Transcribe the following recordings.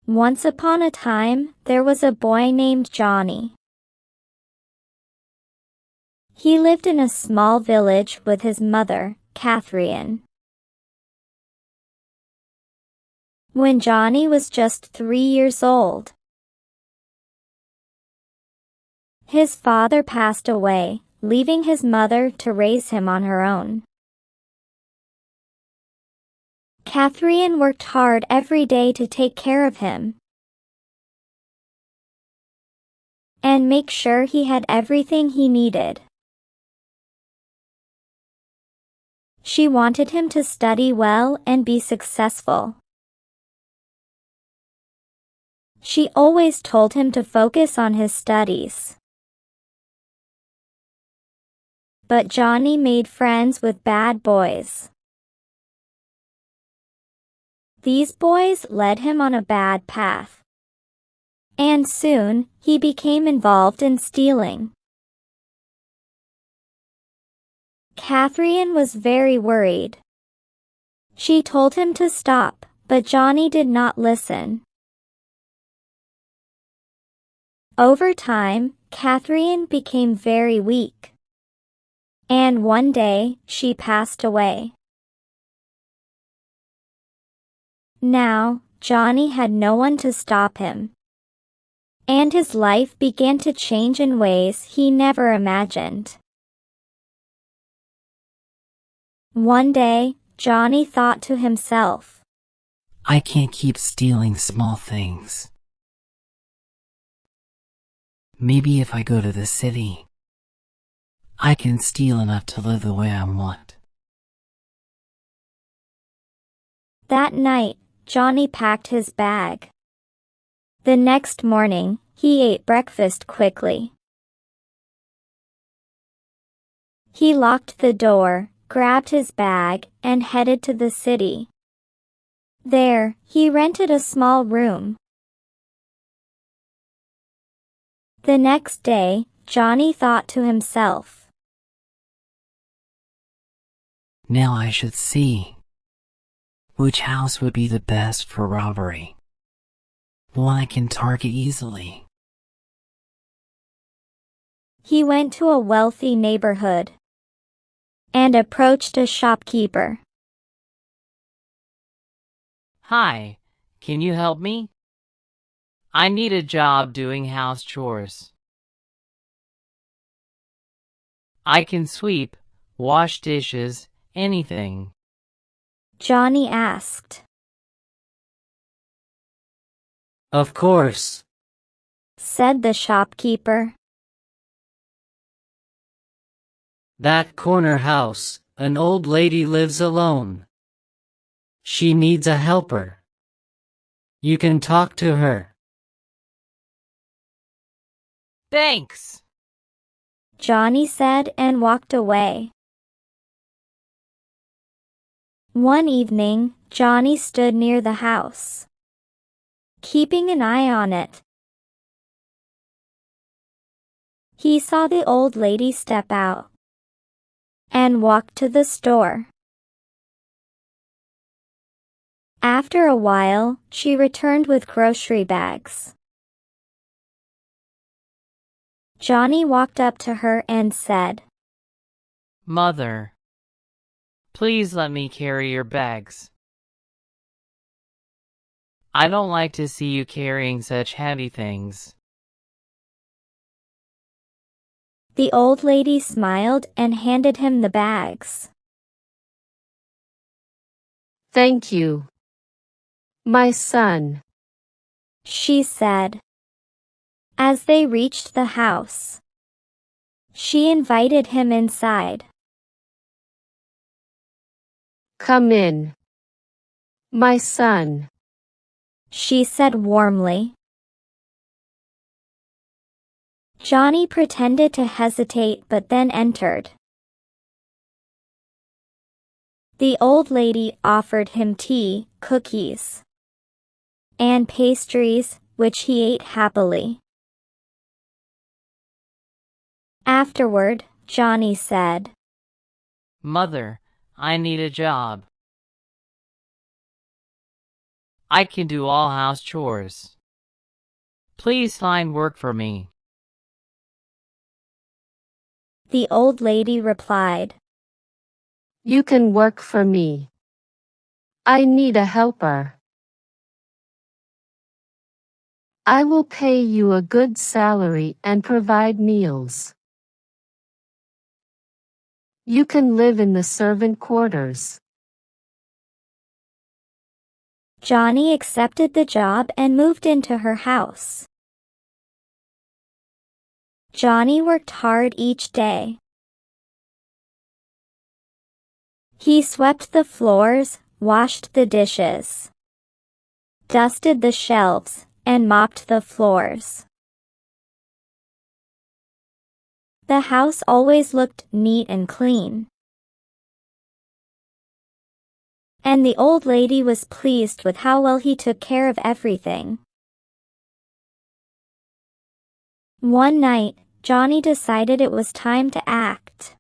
Once upon a time, there was a boy named Johnny. He lived in a small village with his mother, Catherine. When Johnny was just 3 years old, his father passed away, leaving his mother to raise him on her own. Catherine worked hard every day to take care of him and make sure he had everything he needed. She wanted him to study well and be successful. She always told him to focus on his studies. But Johnny made friends with bad boys. These boys led him on a bad path, and soon he became involved in stealing. Catherine was very worried. She told him to stop, but Johnny did not listen. Over time, Catherine became very weak, and one day she passed away. Now, Johnny had no one to stop him, and his life began to change in ways he never imagined. One day, Johnny thought to himself, I can't keep stealing small things. Maybe if I go to the city, I can steal enough to live the way I want. That night, Johnny packed his bag. The next morning, he ate breakfast quickly. He locked the door, grabbed his bag, and headed to the city. There, he rented a small room. The next day, Johnny thought to himself, Now I should see which house would be the best for robbery. One I can target easily. He went to a wealthy neighborhood and approached a shopkeeper. Hi, can you help me? I need a job doing house chores. I can sweep, wash dishes, anything. Johnny asked. Of course, Said the shopkeeper. that corner house, an old lady lives alone. She needs a helper. You can talk to her. Thanks! Johnny said and walked away. One evening, Johnny stood near the house, keeping an eye on it. He saw the old lady step out and walk to the store. After a while, she returned with grocery bags. Johnny walked up to her and said, Mother, please let me carry your bags. I don't like to see you carrying such heavy things. The old lady smiled and handed him the bags. Thank you, my son, She said. As they reached the house, she invited him inside. come in, my son. She said warmly. Johnny pretended to hesitate but then entered. The old lady offered him tea, cookies, and pastries, which he ate happily. Afterward, Johnny said, Mother, I need a job. I can do all house chores. Please find work for me. The old lady replied. You can work for me. I need a helper. I will pay you a good salary and provide meals. You can live in the servant quarters. Johnny accepted the job and moved into her house. Johnny worked hard each day. He swept the floors, washed the dishes, dusted the shelves, and mopped the floors. The house always looked neat and clean. And the old lady was pleased with how well he took care of everything. One night, Johnny decided it was time to act.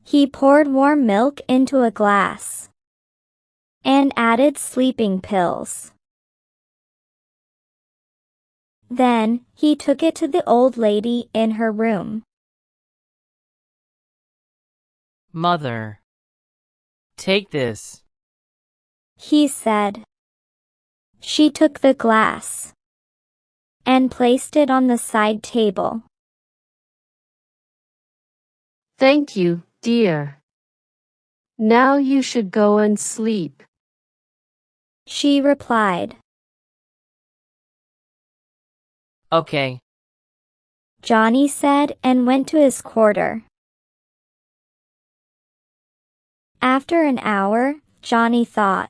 He poured warm milk into a glass and added sleeping pills. Then, he took it to the old lady in her room. Mother, take this. He said. She took the glass and placed it on the side table. Thank you, dear. Now you should go and sleep. She replied. Okay. Johnny said and went to his quarter. After an hour, Johnny thought.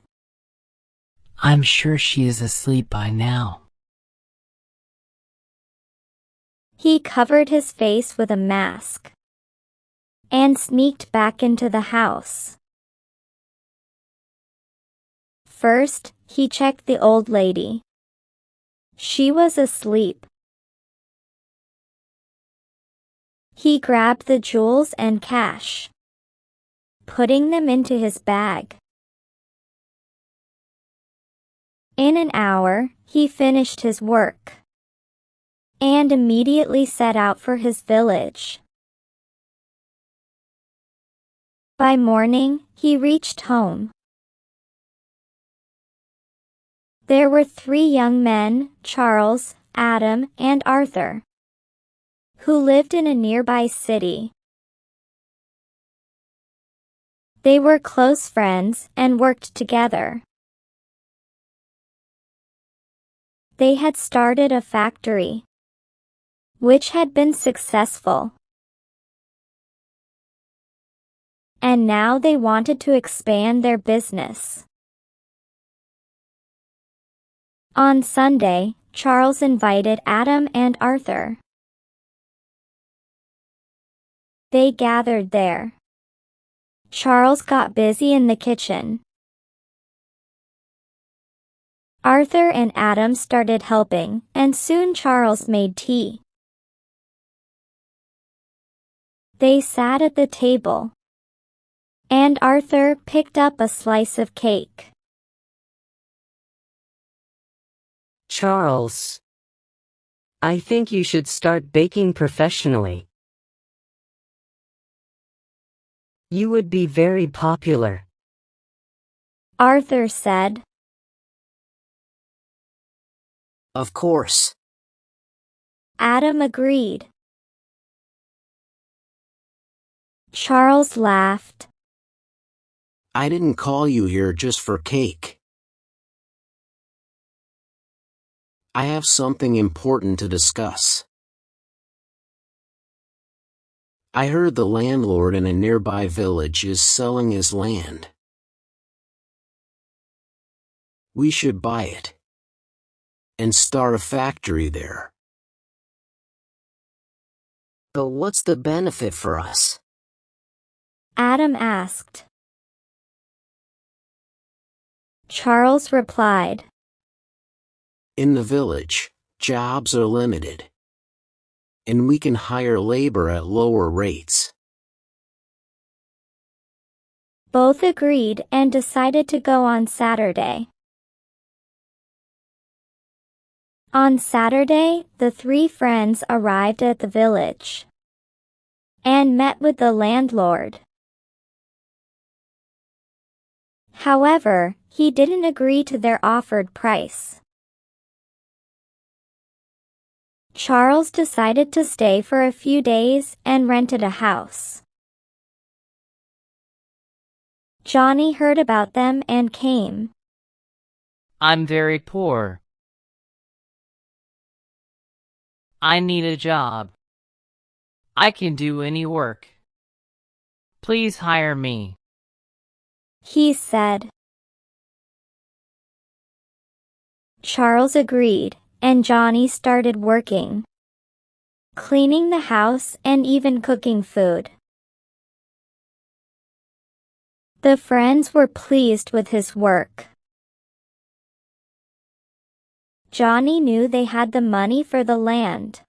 I'm sure she is asleep by now. He covered his face with a mask and sneaked back into the house. First, he checked the old lady. She was asleep. He grabbed the jewels and cash, putting them into his bag. In an hour, he finished his work and immediately set out for his village. By morning, he reached home. There were 3 young men, Charles, Adam, and Arthur, who lived in a nearby city. They were close friends and worked together. They had started a factory, which had been successful. And now they wanted to expand their business. On Sunday, Charles invited Adam and Arthur. They gathered there. Charles got busy in the kitchen. Arthur and Adam started helping, and soon Charles made tea. They sat at the table, and Arthur picked up a slice of cake. Charles, I think you should start baking professionally. You would be very popular. Arthur said. Of course. Adam agreed. Charles laughed. I didn't call you here just for cake. I have something important to discuss. I heard the landlord in a nearby village is selling his land. We should buy it and start a factory there. But what's the benefit for us? Adam asked. Charles replied. In the village, jobs are limited, and we can hire labor at lower rates. Both agreed and decided to go on Saturday. On Saturday, the three friends arrived at the village and met with the landlord. However, he didn't agree to their offered price. Charles decided to stay for a few days and rented a house. Johnny heard about them and came. I'm very poor. I need a job. I can do any work. Please hire me, he said. Charles agreed, and Johnny started working, cleaning the house and even cooking food. The friends were pleased with his work. Johnny knew they had the money for the land.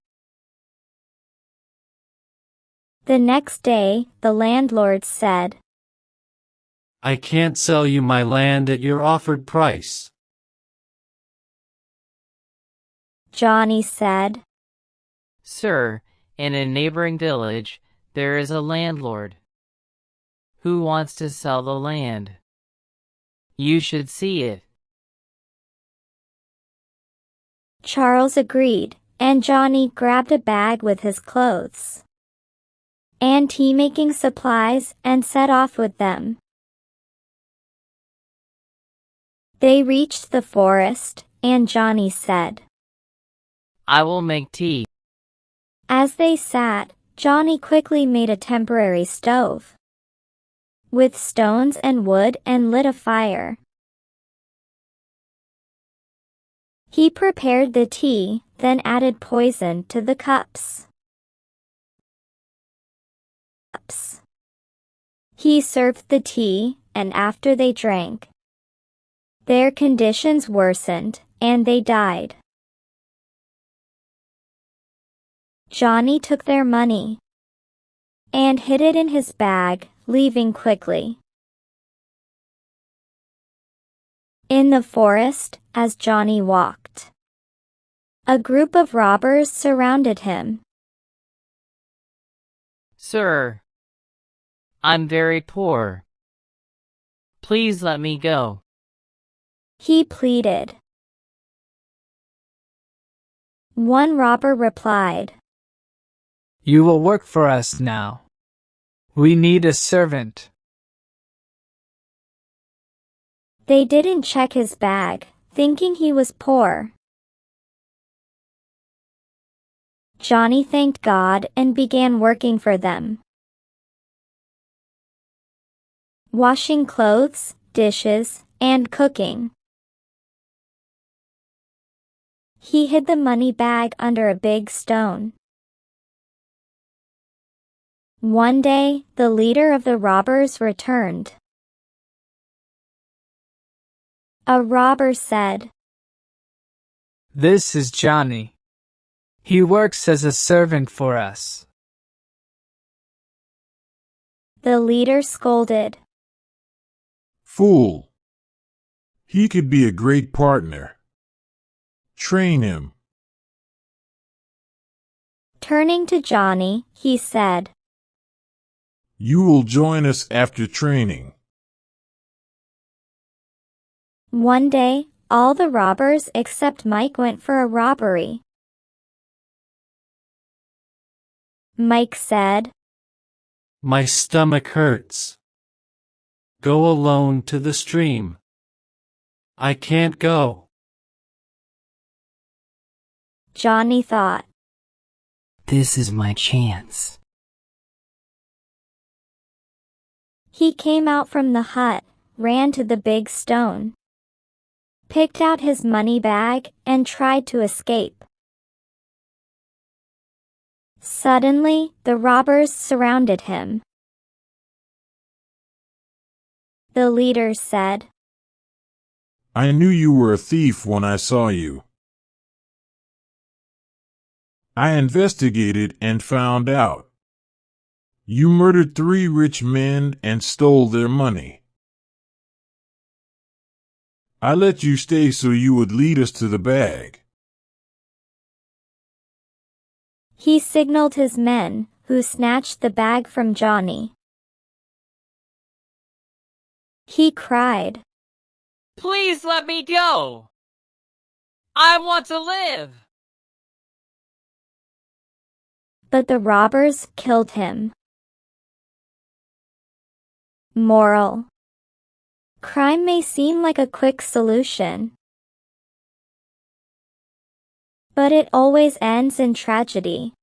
The next day, the landlord said, I can't sell you my land at your offered price. Johnny said, Sir, in a neighboring village, there is a landlord who wants to sell the land. You should see it. Charles agreed, and Johnny grabbed a bag with his clothes and tea-making supplies and set off with them. They reached the forest, and Johnny said, I will make tea. As they sat, Johnny quickly made a temporary stove with stones and wood and lit a fire. He prepared the tea, then added poison to the cups. He served the tea, and after they drank, their conditions worsened, and they died. Johnny took their money and hid it in his bag, leaving quickly. In the forest, as Johnny walked, a group of robbers surrounded him. Sir, I'm very poor. Please let me go, he pleaded. One robber replied, You will work for us now. We need a servant. They didn't check his bag, thinking he was poor. Johnny thanked God and began working for them, washing clothes, dishes, and cooking. He hid the money bag under a big stone. One day, the leader of the robbers returned. A robber said, This is Johnny. He works as a servant for us. The leader scolded, Fool! He could be a great partner. Train him. Turning to Johnny, he said, You will join us after training. One day, all the robbers except Mike went for a robbery. Mike said, My stomach hurts. Go alone to the stream. I can't go. Johnny thought. This is my chance. He came out from the hut, ran to the big stone, picked out his money bag, and tried to escape. Suddenly, the robbers surrounded him. The leader said, I knew you were a thief when I saw you. I investigated and found out. You murdered 3 rich men and stole their money. I let you stay so you would lead us to the bag. He signaled his men, who snatched the bag from Johnny. He cried, Please let me go! I want to live! but the robbers killed him. Moral: crime may seem like a quick solution, but it always ends in tragedy.